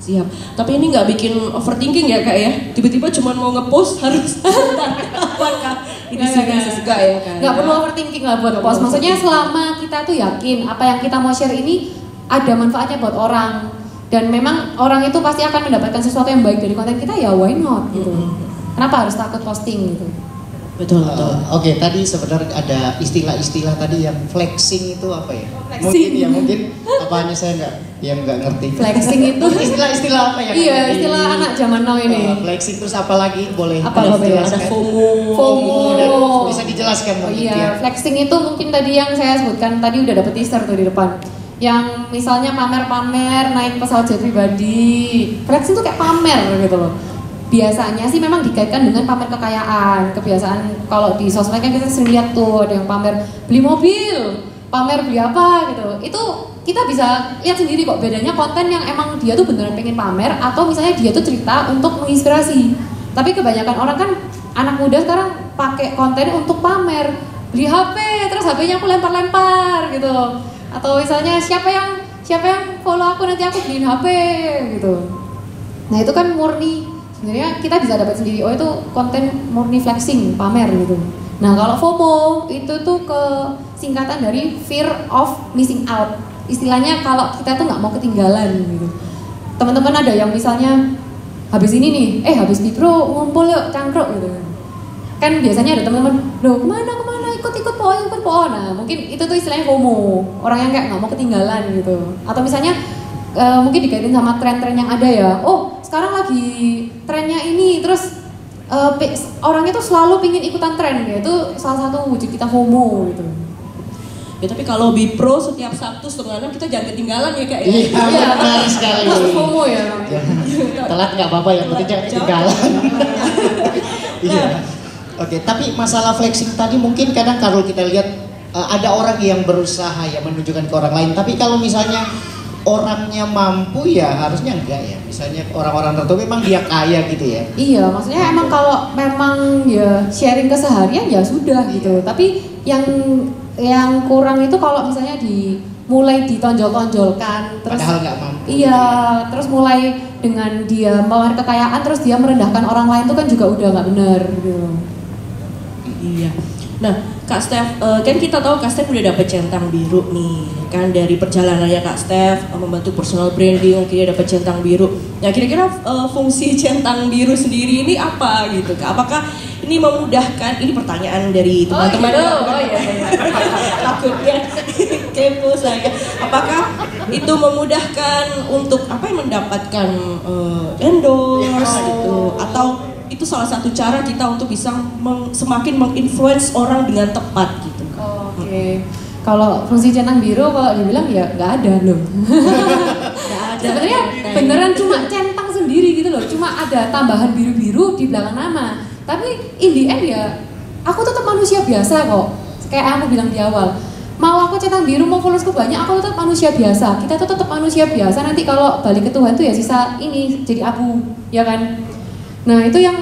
Siap. Tapi ini nggak bikin overthinking ya kak ya? Tiba-tiba cuma mau ngepost harus apakah ini suka ya kak? Nggak perlu overthinking lah buat post. Maksudnya selama kita tuh yakin apa yang kita mau share ini ada manfaatnya buat orang. Dan memang orang itu pasti akan mendapatkan sesuatu yang baik dari konten kita, ya why not gitu. Kenapa harus takut posting gitu? Betul. Oke, tadi sebenarnya ada istilah-istilah tadi yang flexing itu apa ya? Flexing. Mungkin apanya saya nggak ngerti. Flexing itu istilah apa ya? Iya, istilah anak zaman now ini. Flexing terus apa lagi? Boleh Apa dijelaskan? Ada FOMO. Bisa dijelaskan Oh mungkin iya, ya? flexing itu mungkin tadi yang saya sebutkan tadi udah dapet teaser tuh di depan. Yang misalnya pamer-pamer naik pesawat jet pribadi. Flexing tuh kayak pamer gitu loh. Biasanya sih memang dikaitkan dengan pamer kekayaan. Kebiasaan kalau di sosmed kan kita sering lihat tuh ada yang pamer beli mobil, pamer beli apa gitu. Itu kita bisa lihat sendiri kok bedanya konten yang emang dia tuh beneran pengen pamer atau misalnya dia tuh cerita untuk menginspirasi. Tapi kebanyakan orang kan anak muda sekarang pakai konten untuk pamer, beli HP terus HP-nya aku lempar-lempar gitu. Atau misalnya siapa yang follow aku nanti aku beliin HP gitu. Nah itu kan murni sebenarnya kita bisa dapat sendiri, oh itu konten murni flexing, pamer gitu. Nah kalau FOMO itu tuh ke singkatan dari fear of missing out. Istilahnya kalau kita tuh nggak mau ketinggalan gitu. Teman-teman ada yang misalnya habis ini nih, habis Bipro ngumpul yuk cangkruk gitu. Kan biasanya ada teman-teman, loh kemana ikut po. Nah mungkin itu tuh istilahnya FOMO, orang yang kayak nggak mau ketinggalan gitu. Atau misalnya mungkin dikaitin sama tren-tren yang ada ya. Oh sekarang lagi trennya ini, terus orangnya tuh selalu pingin ikutan tren ya. Itu salah satu wujud kita FOMO gitu. Ya tapi kalau Bipro setiap Sabtu 5:30 kita jangan ketinggalan ya kak ya. Iya, benar sekali. Harus FOMO ya. Telat nggak apa-apa, yang penting jangan ketinggalan. Iya. Oke, tapi masalah flexing tadi mungkin kadang kalau kita lihat ada orang yang berusaha ya menunjukkan ke orang lain. Tapi kalau misalnya orangnya mampu ya harusnya enggak ya. Misalnya orang-orang tertentu memang dia kaya gitu ya. Iya, maksudnya emang kalau memang ya sharing keseharian ya sudah gitu. Tapi yang kurang itu kalau misalnya mulai ditonjol-tonjolkan terus Padahal nggak mampu. Iya, terus mulai dengan dia melawan kekayaan terus dia merendahkan orang lain itu kan juga udah nggak benar gitu. Iya. Nah, Kak Steph, kan kita tahu Kak Steph udah dapet centang biru nih, kan dari perjalanannya Kak Steph membentuk personal branding, akhirnya dapet centang biru. Nah, kira-kira fungsi centang biru sendiri ini apa gitu Kak? Apakah ini memudahkan? Ini pertanyaan dari teman-teman. Iya. Takutnya kepo saya. Apakah itu memudahkan untuk mendapatkan endorse gitu? Atau itu salah satu cara kita untuk bisa semakin menginfluence orang dengan tepat gitu. Oke. Kalau fungsi centang biru kalau dibilang ya nggak ada loh. Nggak ada. Sebenarnya beneran cuma centang sendiri gitu loh. Cuma ada tambahan biru-biru di belakang nama. Tapi in the end ya aku tetap manusia biasa kok. Kayak aku bilang di awal. Mau aku centang biru, mau followersku banyak, aku tetap manusia biasa. Kita tuh tetap manusia biasa. Nanti kalau balik ke Tuhan tuh ya sisa ini jadi abu, ya kan? Nah itu yang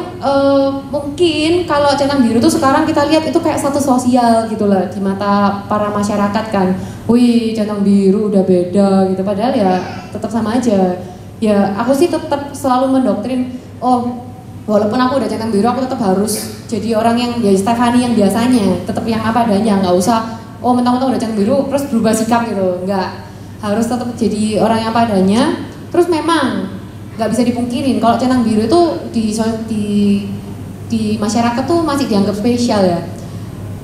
mungkin kalau centang biru tuh sekarang kita lihat itu kayak status sosial gitu lah di mata para masyarakat kan. Wih centang biru udah beda gitu, padahal ya tetap sama aja. Ya aku sih tetap selalu mendoktrin, oh walaupun aku udah centang biru aku tetap harus jadi orang yang ya Stephanie yang biasanya, tetap yang apa adanya, nggak usah oh mentang-mentang udah centang biru terus berubah sikap gitu, nggak, harus tetap jadi orang yang apa adanya. Terus memang nggak bisa dipungkirin kalau centang biru itu di masyarakat tuh masih dianggap spesial ya.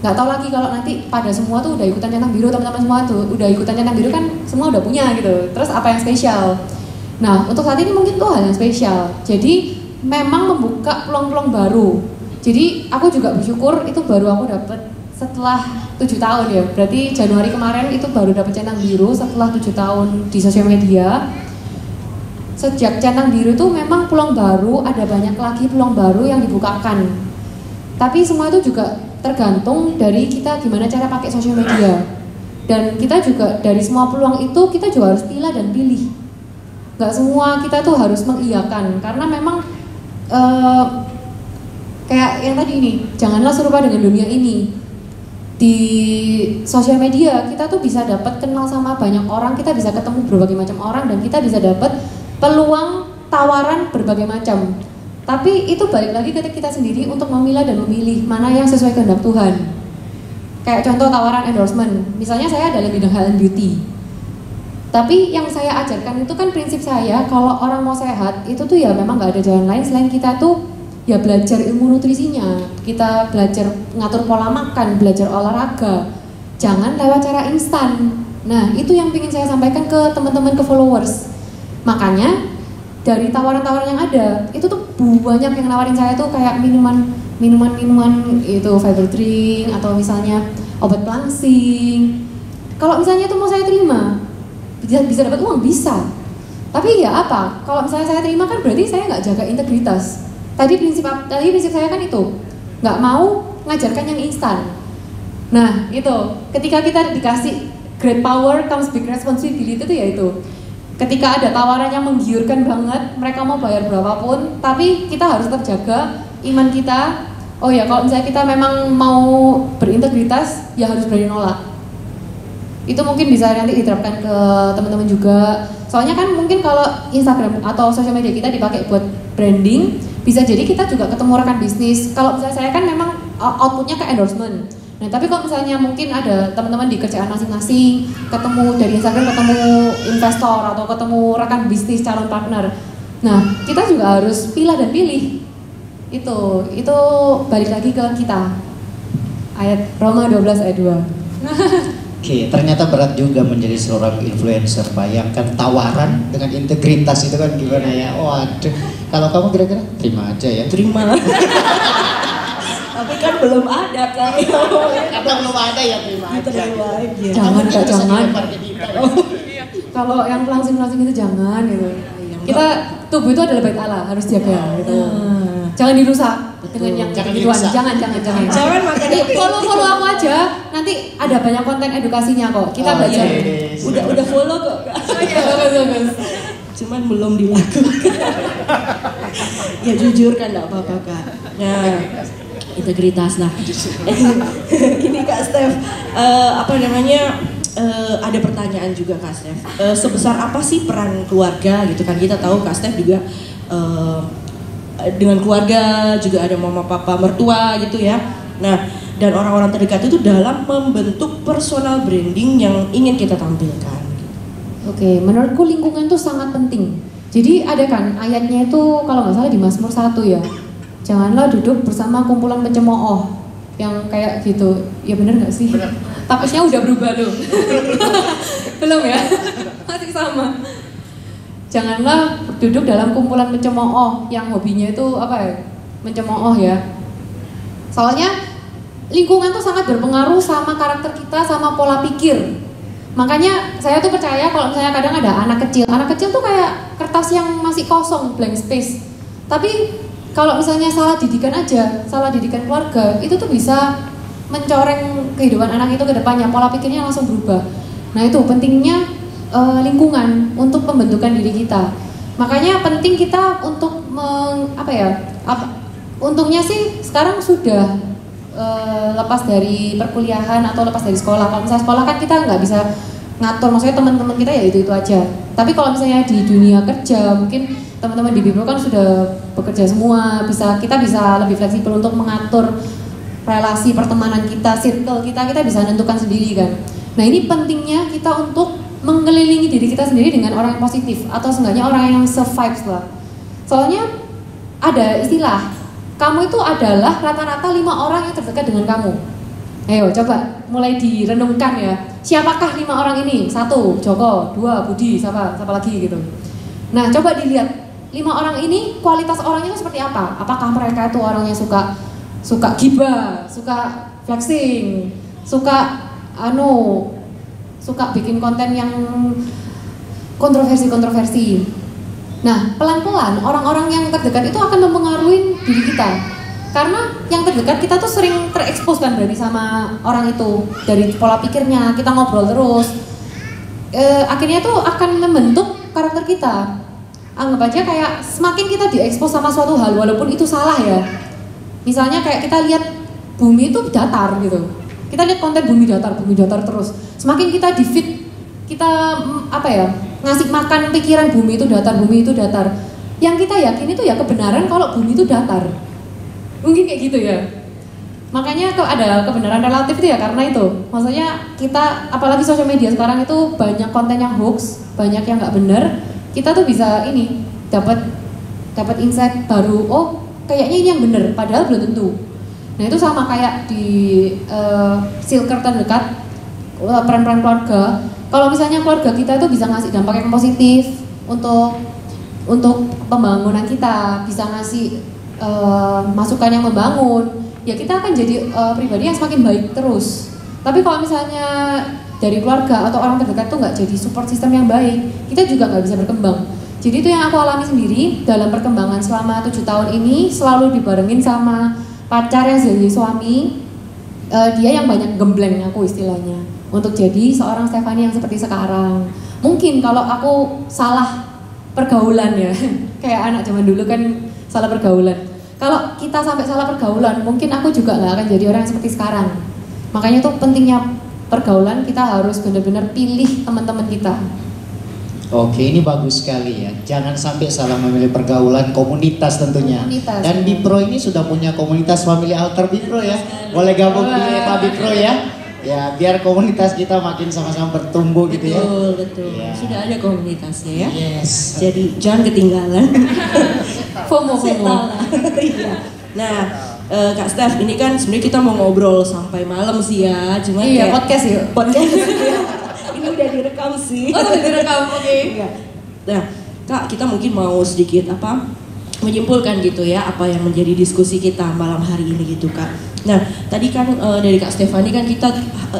Nggak tahu lagi kalau nanti pada semua tuh udah ikutan centang biru, teman-teman semua tuh udah ikutan centang biru kan semua udah punya gitu. Terus apa yang spesial? Nah untuk saat ini mungkin tuh hal yang spesial. Jadi memang membuka peluang-peluang baru. Jadi aku juga bersyukur itu baru aku dapet setelah 7 tahun ya. Berarti Januari kemarin itu baru dapet centang biru setelah 7 tahun di sosial media. Sejak centang biru itu memang peluang baru, ada banyak lagi peluang baru yang dibukakan. Tapi semua itu juga tergantung dari kita gimana cara pakai sosial media. Dan kita juga dari semua peluang itu kita juga harus pilih dan pilih. Gak semua kita tuh harus mengiyakan, karena memang kayak yang tadi ini, janganlah serupa dengan dunia ini. Di sosial media kita tuh bisa dapat kenal sama banyak orang, kita bisa ketemu berbagai macam orang, dan kita bisa dapat peluang tawaran berbagai macam. Tapi itu balik lagi ke kita sendiri untuk memilah dan memilih mana yang sesuai kehendak Tuhan. Kayak contoh tawaran endorsement, misalnya saya dalam bidang health and beauty. Tapi yang saya ajarkan itu kan prinsip saya, kalau orang mau sehat itu tuh ya memang nggak ada jalan lain selain kita tuh ya belajar ilmu nutrisinya, kita belajar ngatur pola makan, belajar olahraga. Jangan lewat cara instan. Nah itu yang ingin saya sampaikan ke teman-teman, ke followers. Makanya dari tawaran-tawaran yang ada itu tuh banyak yang nawarin saya tuh kayak minuman itu fiber drink atau misalnya obat pelangsing. Kalau misalnya itu mau saya terima, bisa dapat uang, bisa. Tapi ya apa? Kalau misalnya saya terima kan berarti saya nggak jaga integritas. Tadi prinsip saya kan itu nggak mau ngajarkan yang instan. Nah itu ketika kita dikasih great power comes big responsibility itu ya itu. Ketika ada tawaran yang menggiurkan banget, mereka mau bayar berapapun, tapi kita harus terjaga iman kita. Oh ya, kalau misalnya kita memang mau berintegritas, ya harus berani nolak. Itu mungkin bisa nanti diterapkan ke teman-teman juga. Soalnya kan mungkin kalau Instagram atau sosial media kita dipakai buat branding, bisa jadi kita juga ketemu rekan bisnis. Kalau misalnya saya kan memang outputnya ke endorsement. Nah, tapi kalau misalnya mungkin ada teman-teman di kerjaan masing-masing, ketemu dari Instagram, ketemu investor atau ketemu rekan bisnis calon partner. Nah, kita juga harus pilih dan pilih. Itu balik lagi ke kita. Ayat Roma 12 ayat 2. Oke, ternyata berat juga menjadi seorang influencer. Bayangkan tawaran dengan integritas itu kan gimana ya? Waduh, kalau kamu kira-kira terima aja ya? Terima. Tapi kan belum ada kan. Karena belum ada ya terima aja. Terima aja. Jangan Kak, jangan. Kita. Kalau yang langsing-langsing itu jangan gitu. Kita tubuh itu adalah bait Allah, harus jaga gitu. Jangan dirusak dengan yang gituan. Jangan. Jangan makan. Follow aku aja. Nanti ada banyak konten edukasinya kok. Kita belajar. Yes. Udah follow kok. Bagus. Cuman belum dilakukan. Ya jujur kan enggak apa-apa Kak. Nah, integritas. Nah, ini Kak Steph, ada pertanyaan juga Kak Steph. Sebesar apa sih peran keluarga gitu kan? Kita tahu Kak Steph juga dengan keluarga juga ada mama papa mertua gitu ya. Nah, dan orang-orang terdekat itu dalam membentuk personal branding yang ingin kita tampilkan. Oke, menurutku lingkungan tuh sangat penting. Jadi ada kan ayatnya itu kalau nggak salah di Mazmur 1 ya. Janganlah duduk bersama kumpulan pencemooh yang kayak gitu. Ya bener nggak sih? Bener. Takutnya udah berubah loh. Belum ya? Masih sama. Janganlah duduk dalam kumpulan pencemooh yang hobinya itu apa ya? Mencemooh ya. Soalnya lingkungan tuh sangat berpengaruh sama karakter kita, sama pola pikir. Makanya saya tuh percaya kalau misalnya kadang ada anak kecil tuh kayak kertas yang masih kosong, blank space. Tapi kalau misalnya salah didikan aja, salah didikan keluarga, itu tuh bisa mencoreng kehidupan anak itu ke depannya, pola pikirnya langsung berubah. Nah itu pentingnya lingkungan untuk pembentukan diri kita. Makanya penting kita untuk untungnya sih sekarang sudah lepas dari perkuliahan atau lepas dari sekolah. Kalau misalnya sekolah kan kita nggak bisa ngatur, maksudnya teman-teman kita ya itu aja. Tapi kalau misalnya di dunia kerja, mungkin teman-teman di Bibro kan sudah bekerja semua, kita bisa lebih fleksibel untuk mengatur relasi pertemanan kita, circle kita bisa menentukan sendiri kan. Nah ini pentingnya kita untuk mengelilingi diri kita sendiri dengan orang yang positif atau seenggaknya orang yang se-vibes lah. Soalnya ada istilah, kamu itu adalah rata-rata 5 orang yang terdekat dengan kamu. Ayo coba mulai direnungkan ya. Siapakah 5 orang ini? 1, Joko, 2, Budi, siapa lagi gitu. Nah coba dilihat 5 orang ini kualitas orangnya itu seperti apa? Apakah mereka itu orangnya suka gibah, suka flexing, suka bikin konten yang kontroversi. Nah, pelan-pelan orang-orang yang terdekat itu akan mempengaruhi diri kita. Karena yang terdekat kita tuh sering terekspos kan berarti sama orang itu. Dari pola pikirnya, kita ngobrol terus. Akhirnya tuh akan membentuk karakter kita. Anggap aja kayak semakin kita diekspos sama suatu hal walaupun itu salah ya. Misalnya kayak kita lihat bumi itu datar gitu. Kita lihat konten bumi datar terus. Semakin kita di feed, kita ngasih makan pikiran bumi itu datar. Yang kita yakin itu ya kebenaran kalau bumi itu datar. Mungkin kayak gitu ya. Makanya ada kebenaran relatif itu ya karena itu. Maksudnya kita, apalagi sosial media sekarang itu banyak konten yang hoax, banyak yang nggak benar. Kita tuh bisa dapat insight baru. Oh, kayaknya ini yang benar, padahal belum tentu. Nah itu sama kayak di circle terdekat, peran-peran keluarga. Kalau misalnya keluarga kita itu bisa ngasih dampak yang positif untuk pembangunan kita, bisa ngasih masukan yang membangun, ya kita akan jadi pribadi yang semakin baik terus. Tapi kalau misalnya dari keluarga atau orang terdekat tuh nggak jadi support system yang baik, kita juga nggak bisa berkembang. Jadi itu yang aku alami sendiri dalam perkembangan selama 7 tahun ini, selalu dibarengin sama pacar yang jadi suami. Dia yang banyak gembleng aku istilahnya. untuk jadi seorang Stefani yang seperti sekarang. Mungkin kalau aku salah pergaulan ya, kayak anak zaman dulu kan salah pergaulan. Kalau kita sampai salah pergaulan, mungkin aku juga nggak akan jadi orang yang seperti sekarang. Makanya tuh pentingnya pergaulan, kita harus benar-benar pilih teman-teman kita. Oke, ini bagus sekali ya. Jangan sampai salah memilih pergaulan, komunitas tentunya. Komunitas, Dan ya. Bipro ini sudah punya komunitas Family Altar Bipro ya. Boleh gabung di ETA Bipro ya. Ya, biar komunitas kita makin sama-sama bertumbuh gitu ya. Betul, betul. Iya. Sudah ada komunitasnya ya. Yes. Jadi jangan ketinggalan. FOMO. Iya. Nah, Kak Steph, ini kan sebenarnya kita mau ngobrol sampai malam sih ya. Cuma Iya, kayak podcast yuk. podcast. Ini udah direkam sih. Oh, udah direkam, oke. Iya. Nah, Kak, kita mungkin mau sedikit menyimpulkan gitu ya apa yang menjadi diskusi kita malam hari ini gitu Kak. Nah, tadi kan dari Kak Stefani kan kita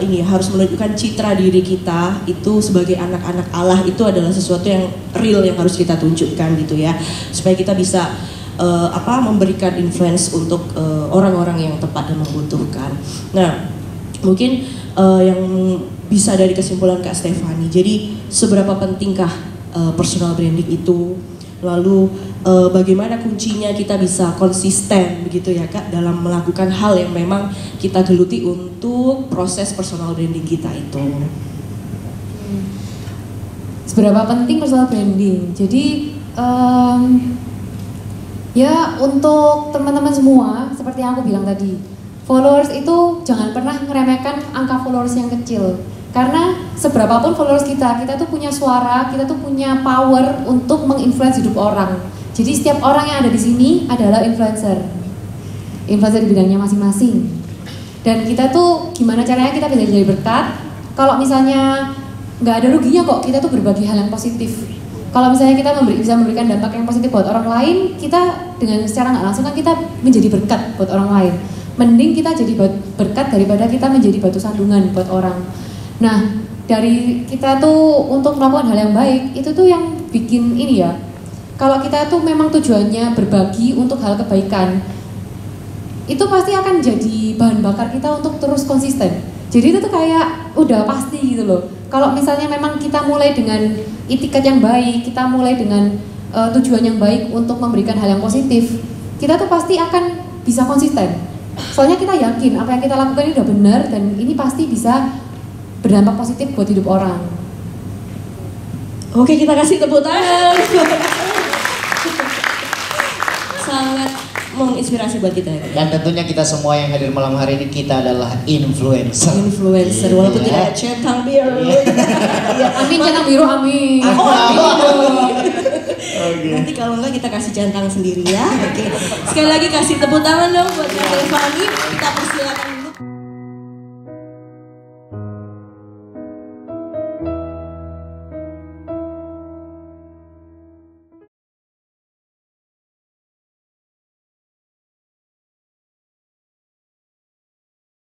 ini harus menunjukkan citra diri kita itu sebagai anak-anak Allah itu adalah sesuatu yang real yang harus kita tunjukkan gitu ya. Supaya kita bisa memberikan influence untuk orang-orang yang tepat dan membutuhkan. Nah, mungkin yang bisa dari kesimpulan Kak Stefani. Jadi seberapa pentingkah personal branding itu? Lalu bagaimana kuncinya kita bisa konsisten begitu ya Kak dalam melakukan hal yang memang kita geluti untuk proses personal branding kita itu. Seberapa penting personal branding? Jadi ya untuk teman-teman semua seperti yang aku bilang tadi, followers itu jangan pernah meremehkan angka followers yang kecil. Karena seberapapun followers kita tuh punya suara, kita tuh punya power untuk menginfluence hidup orang. Jadi setiap orang yang ada di sini adalah influencer di bidangnya masing-masing. Dan kita tuh gimana caranya kita bisa jadi berkat? Kalau misalnya nggak ada ruginya kok, kita tuh berbagi hal yang positif. Kalau misalnya kita bisa memberikan dampak yang positif buat orang lain, kita dengan secara nggak langsung kan kita menjadi berkat buat orang lain. Mending kita jadi berkat daripada kita menjadi batu sandungan buat orang. Nah, dari kita tuh untuk melakukan hal yang baik, itu tuh yang bikin ini ya. Kalau kita tuh memang tujuannya berbagi untuk hal kebaikan, itu pasti akan jadi bahan bakar kita untuk terus konsisten. Jadi itu tuh kayak udah pasti gitu loh. Kalau misalnya memang kita mulai dengan itikat yang baik, kita mulai dengan tujuan yang baik untuk memberikan hal yang positif, kita tuh pasti akan bisa konsisten. Soalnya kita yakin apa yang kita lakukan ini udah benar dan ini pasti bisa berdampak positif buat hidup orang. Oke, kita kasih tepuk tangan. Sangat menginspirasi buat kita. Dan tentunya kita semua yang hadir malam hari ini kita adalah influencer. Influencer, walaupun tidak ada centang biru. Amin, centang biru, amin. Nanti kalau enggak kita kasih centang sendiri ya. Oke. Sekali lagi kasih tepuk tangan dong buat Kak Stefani. Kita persilakan